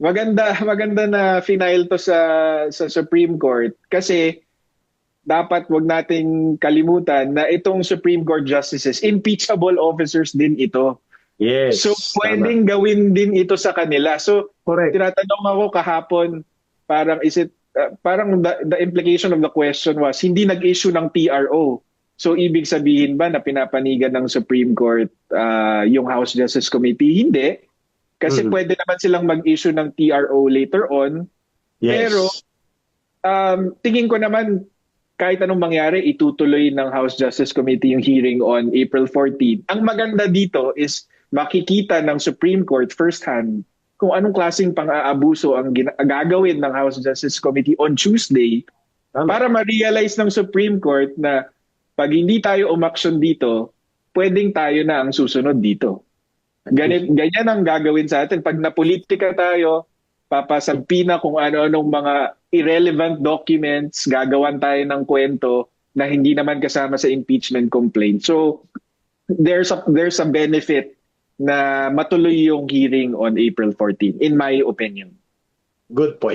maganda na final to sa Supreme Court kasi dapat wag nating kalimutan na itong Supreme Court justices, impeachable officers din ito. So, Yes, tama. pwedeng gawin din ito sa kanila. So, Correct. tinatanong ako kahapon, parang the implication of the question was, hindi nag-issue ng TRO. So, ibig sabihin ba na pinapanigan ng Supreme Court yung House Justice Committee? Hindi. Kasi Mhm. pwede naman silang mag-issue ng TRO later on. Pero, Yes. tingin ko naman, kahit anong mangyari, itutuloy ng House Justice Committee yung hearing on April 14. Ang maganda dito is makikita ng Supreme Court firsthand kung anong klaseng pang-aabuso ang gagawin ng House Justice Committee on Tuesday Tama. para ma-realize ng Supreme Court na pag hindi tayo umaksyon dito, pwedeng tayo na ang susunod dito. Ganyan ang gagawin sa atin. Pag napolitika tayo, papasampi na kung ano-anong mga irrelevant documents, gagawan tayo ng kwento na hindi naman kasama sa impeachment complaint. So, there's a benefit na matuloy yung hearing on April 14, in my opinion. Good point.